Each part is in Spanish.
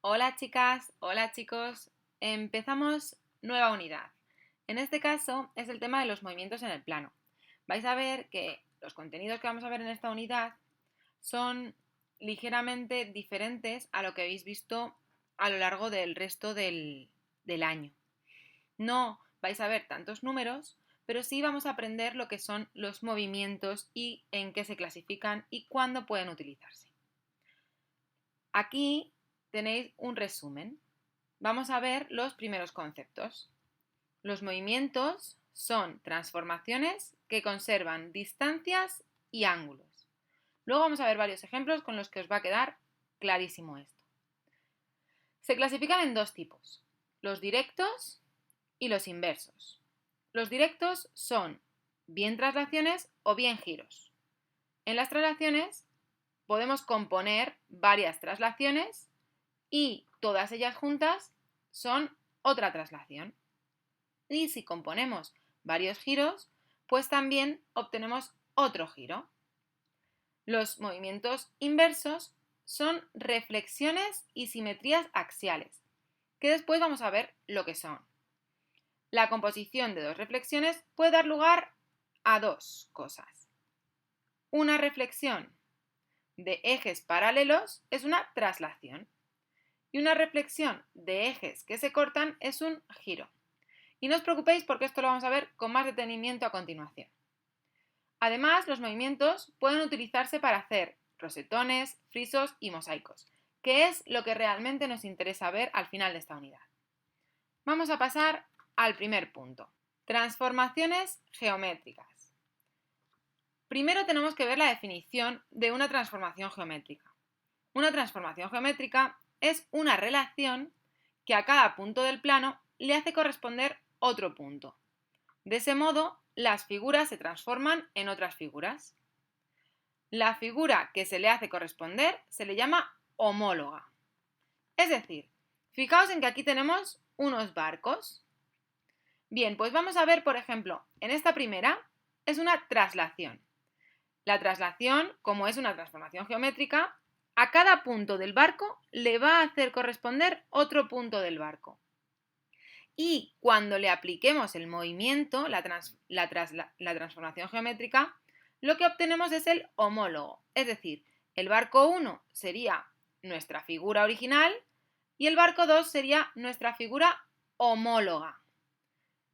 Hola chicas, hola chicos. Empezamos nueva unidad. En este caso es el tema de los movimientos en el plano. Vais a ver que los contenidos que vamos a ver en esta unidad son ligeramente diferentes a lo que habéis visto a lo largo del resto del año. No vais a ver tantos números, pero sí vamos a aprender lo que son los movimientos y en qué se clasifican y cuándo pueden utilizarse. Aquí tenéis un resumen. Vamos a ver los primeros conceptos. Los movimientos son transformaciones que conservan distancias y ángulos. Luego vamos a ver varios ejemplos con los que os va a quedar clarísimo esto. Se clasifican en dos tipos, los directos y los inversos. Los directos son bien traslaciones o bien giros. En las traslaciones podemos componer varias traslaciones y todas ellas juntas son otra traslación. Y si componemos varios giros, pues también obtenemos otro giro. Los movimientos inversos son reflexiones y simetrías axiales, que después vamos a ver lo que son. La composición de dos reflexiones puede dar lugar a dos cosas. Una reflexión de ejes paralelos es una traslación y una reflexión de ejes que se cortan es un giro. Y no os preocupéis porque esto lo vamos a ver con más detenimiento a continuación. Además, los movimientos pueden utilizarse para hacer rosetones, frisos y mosaicos, que es lo que realmente nos interesa ver al final de esta unidad. Vamos a pasar al primer punto. Transformaciones geométricas. Primero tenemos que ver la definición de una transformación geométrica. Una transformación geométrica es una relación que a cada punto del plano le hace corresponder otro punto. De ese modo, las figuras se transforman en otras figuras. La figura que se le hace corresponder se le llama homóloga. Es decir, fijaos en que aquí tenemos unos barcos. Bien, pues vamos a ver, por ejemplo, en esta primera es una traslación. La traslación, como es una transformación geométrica, a cada punto del barco le va a hacer corresponder otro punto del barco. Y cuando le apliquemos el movimiento, la transformación geométrica, lo que obtenemos es el homólogo. Es decir, el barco 1 sería nuestra figura original y el barco 2 sería nuestra figura homóloga.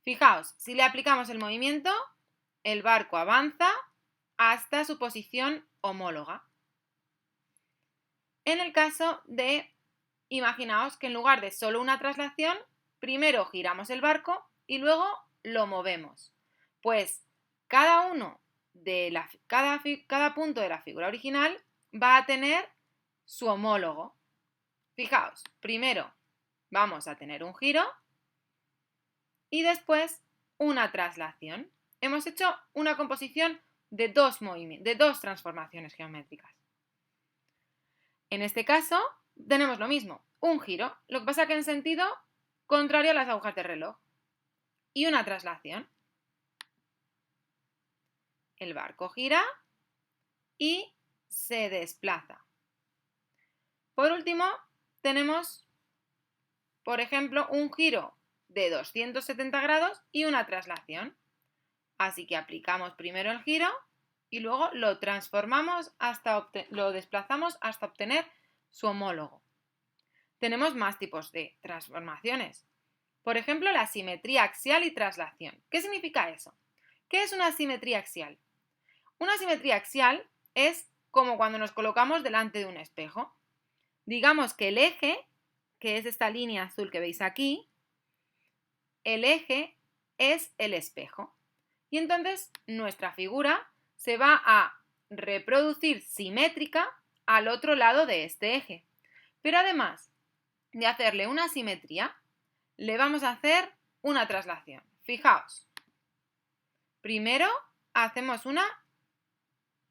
Fijaos, si le aplicamos el movimiento, el barco avanza hasta su posición homóloga. En el caso de, imaginaos que en lugar de solo una traslación, primero giramos el barco y luego lo movemos. Pues cada punto de la figura original va a tener su homólogo. Fijaos, primero vamos a tener un giro y después una traslación. Hemos hecho una composición de dos transformaciones geométricas. En este caso tenemos lo mismo, un giro, lo que pasa que en sentido contrario a las agujas de reloj, y una traslación. El barco gira y se desplaza. Por último, tenemos, por ejemplo, un giro de 270 grados y una traslación. Así que aplicamos primero el giro y luego lo transformamos lo desplazamos hasta obtener su homólogo. Tenemos más tipos de transformaciones. Por ejemplo, la simetría axial y traslación. ¿Qué significa eso? ¿Qué es una simetría axial? Una simetría axial es como cuando nos colocamos delante de un espejo. Digamos que el eje, que es esta línea azul que veis aquí, el eje es el espejo. Y entonces nuestra figura se va a reproducir simétrica al otro lado de este eje. Pero además de hacerle una simetría, le vamos a hacer una traslación. Fijaos, primero hacemos una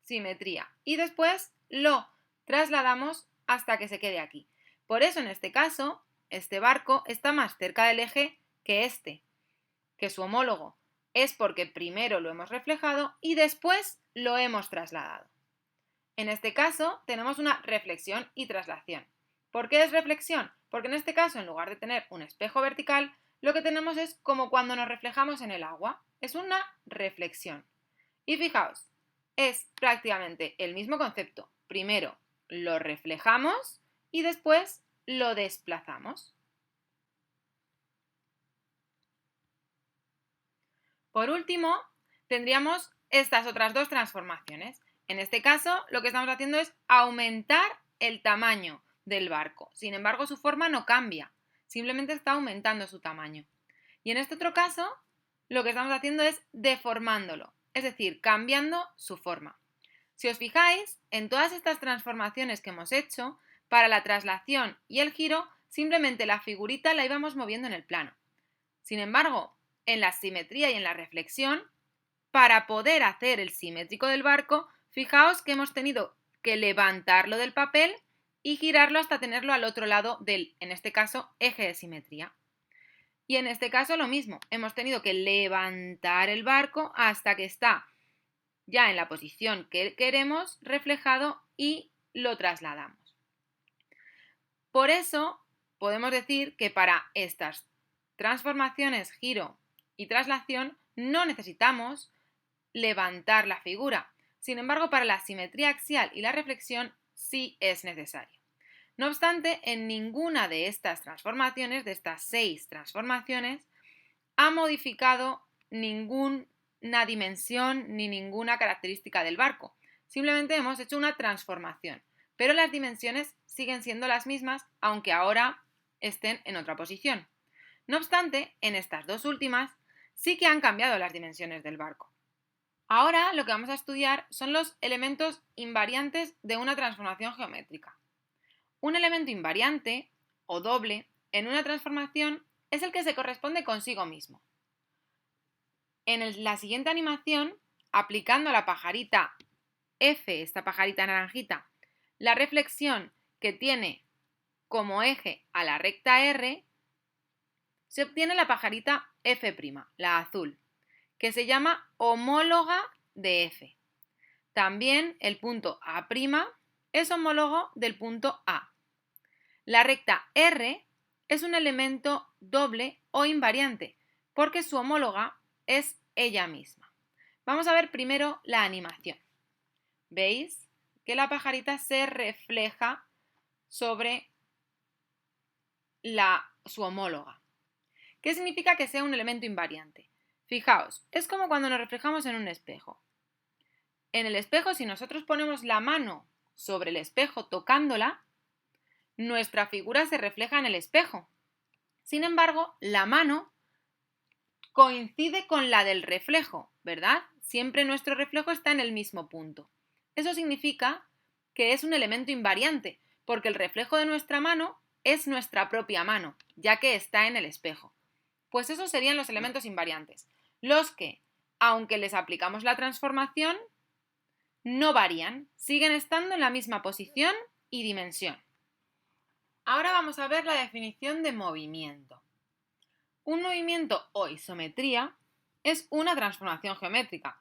simetría y después lo trasladamos hasta que se quede aquí. Por eso en este caso, este barco está más cerca del eje que su homólogo. Es porque primero lo hemos reflejado y después lo hemos trasladado. En este caso tenemos una reflexión y traslación. ¿Por qué es reflexión? Porque en este caso, en lugar de tener un espejo vertical, lo que tenemos es como cuando nos reflejamos en el agua. Es una reflexión. Y fijaos, es prácticamente el mismo concepto. Primero lo reflejamos y después lo desplazamos. Por último, tendríamos estas otras dos transformaciones. En este caso, lo que estamos haciendo es aumentar el tamaño del barco. Sin embargo, su forma no cambia, simplemente está aumentando su tamaño. Y en este otro caso, lo que estamos haciendo es deformándolo, es decir, cambiando su forma. Si os fijáis, en todas estas transformaciones que hemos hecho, para la traslación y el giro, simplemente la figurita la íbamos moviendo en el plano. Sin embargo, en la simetría y en la reflexión, para poder hacer el simétrico del barco, fijaos que hemos tenido que levantarlo del papel y girarlo hasta tenerlo al otro lado del, en este caso, eje de simetría. Y en este caso lo mismo, hemos tenido que levantar el barco hasta que está ya en la posición que queremos reflejado y lo trasladamos. Por eso podemos decir que para estas transformaciones, giro y traslación no necesitamos levantar la figura. Sin embargo, para la simetría axial y la reflexión sí es necesario. No obstante, en ninguna de estas transformaciones, de estas 6 transformaciones, ha modificado ninguna dimensión ni ninguna característica del barco. Simplemente hemos hecho una transformación, pero las dimensiones siguen siendo las mismas, aunque ahora estén en otra posición. No obstante, en estas dos últimas sí que han cambiado las dimensiones del barco. Ahora lo que vamos a estudiar son los elementos invariantes de una transformación geométrica. Un elemento invariante o doble en una transformación es el que se corresponde consigo mismo. En la siguiente animación, aplicando la pajarita F, esta pajarita naranjita, la reflexión que tiene como eje a la recta R, se obtiene la pajarita F', la azul, que se llama homóloga de F. También el punto A' es homólogo del punto A. La recta R es un elemento doble o invariante, porque su homóloga es ella misma. Vamos a ver primero la animación. ¿Veis que la pajarita se refleja sobre su homóloga? ¿Qué significa que sea un elemento invariante? Fijaos, es como cuando nos reflejamos en un espejo. En el espejo, si nosotros ponemos la mano sobre el espejo tocándola, nuestra figura se refleja en el espejo. Sin embargo, la mano coincide con la del reflejo, ¿verdad? Siempre nuestro reflejo está en el mismo punto. Eso significa que es un elemento invariante, porque el reflejo de nuestra mano es nuestra propia mano, ya que está en el espejo. Pues esos serían los elementos invariantes, los que, aunque les aplicamos la transformación, no varían, siguen estando en la misma posición y dimensión. Ahora vamos a ver la definición de movimiento. Un movimiento o isometría es una transformación geométrica,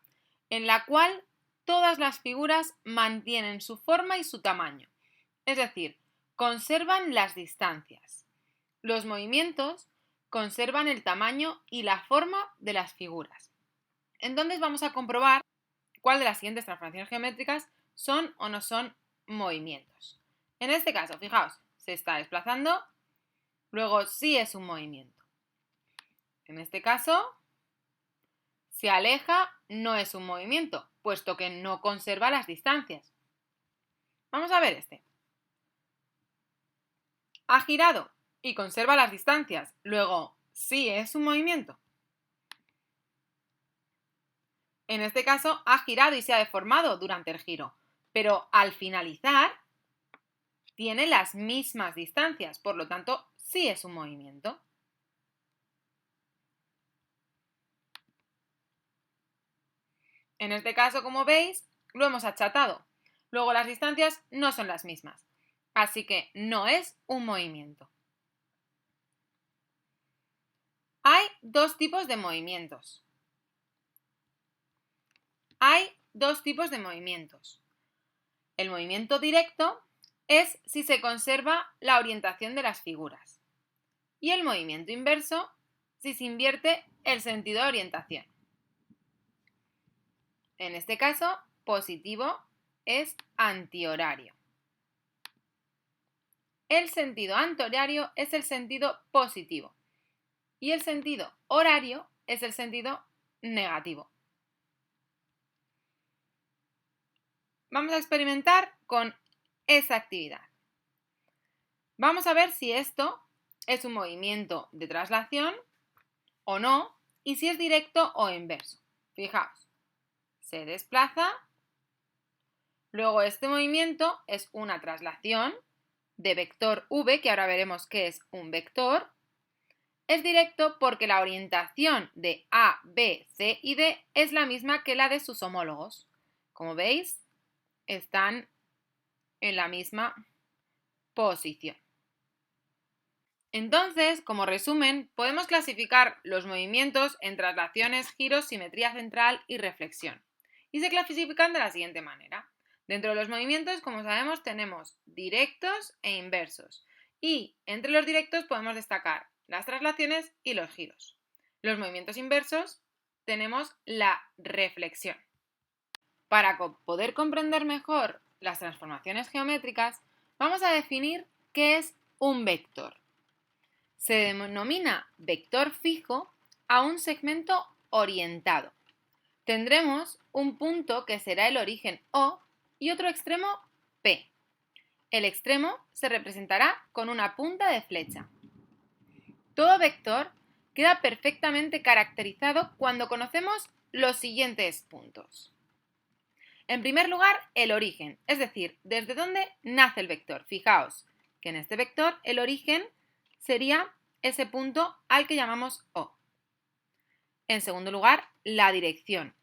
en la cual todas las figuras mantienen su forma y su tamaño, es decir, conservan las distancias. Los movimientos conservan el tamaño y la forma de las figuras. Entonces vamos a comprobar cuál de las siguientes transformaciones geométricas son o no son movimientos. En este caso, fijaos, se está desplazando, luego sí es un movimiento. En este caso, se aleja, no es un movimiento, puesto que no conserva las distancias. Vamos a ver este. Ha girado y conserva las distancias, luego sí es un movimiento. En este caso, ha girado y se ha deformado durante el giro, pero al finalizar tiene las mismas distancias, por lo tanto, sí es un movimiento. En este caso, como veis, lo hemos achatado. Luego las distancias no son las mismas, así que no es un movimiento. Hay dos tipos de movimientos. El movimiento directo es si se conserva la orientación de las figuras. Y el movimiento inverso si se invierte el sentido de orientación. En este caso, positivo es antihorario. El sentido antihorario es el sentido positivo y el sentido horario es el sentido negativo. Vamos a experimentar con esa actividad. Vamos a ver si esto es un movimiento de traslación o no y si es directo o inverso. Fijaos, se desplaza, luego este movimiento es una traslación de vector v, que ahora veremos qué es un vector. Es directo porque la orientación de A, B, C y D es la misma que la de sus homólogos. Como veis, están en la misma posición. Entonces, como resumen, podemos clasificar los movimientos en traslaciones, giros, simetría central y reflexión. Y se clasifican de la siguiente manera. Dentro de los movimientos, como sabemos, tenemos directos e inversos. Y entre los directos podemos destacar las traslaciones y los giros. Los movimientos inversos tenemos la reflexión. Para poder comprender mejor las transformaciones geométricas, vamos a definir qué es un vector. Se denomina vector fijo a un segmento orientado. Tendremos un punto que será el origen O y otro extremo P. El extremo se representará con una punta de flecha. Todo vector queda perfectamente caracterizado cuando conocemos los siguientes puntos. En primer lugar, el origen, es decir, desde dónde nace el vector. Fijaos que en este vector el origen sería ese punto al que llamamos O. En segundo lugar, la dirección.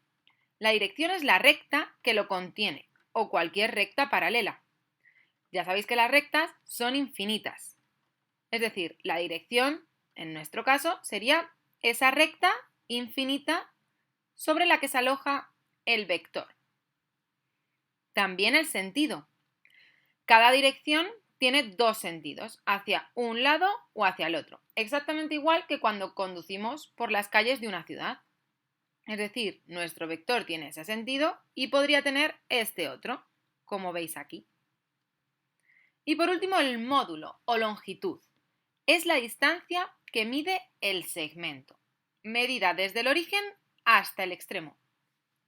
La dirección es la recta que lo contiene, o cualquier recta paralela. Ya sabéis que las rectas son infinitas. Es decir, la dirección, en nuestro caso, sería esa recta infinita sobre la que se aloja el vector. También el sentido. Cada dirección tiene dos sentidos, hacia un lado o hacia el otro, exactamente igual que cuando conducimos por las calles de una ciudad. Es decir, nuestro vector tiene ese sentido y podría tener este otro, como veis aquí. Y por último, el módulo o longitud. Es la distancia que mide el segmento, medida desde el origen hasta el extremo.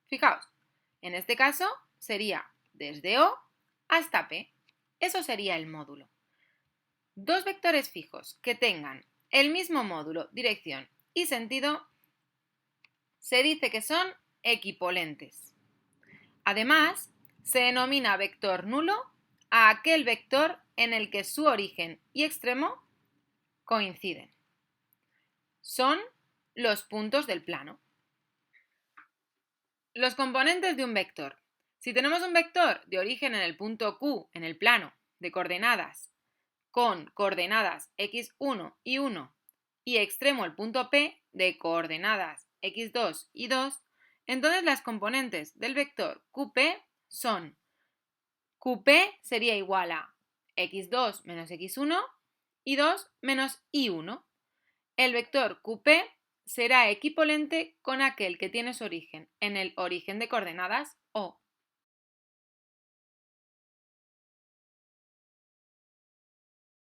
Fijaos, en este caso sería desde O hasta P. Eso sería el módulo. Dos vectores fijos que tengan el mismo módulo, dirección y sentido se dice que son equipolentes. Además, se denomina vector nulo a aquel vector en el que su origen y extremo coinciden. Son los puntos del plano. Los componentes de un vector. Si tenemos un vector de origen en el punto Q en el plano de coordenadas con coordenadas x1 y 1 y extremo el punto P de coordenadas x2 y 2, entonces las componentes del vector QP son QP sería igual a x2 menos x1 y 2 menos y1. El vector QP será equipolente con aquel que tiene su origen en el origen de coordenadas O.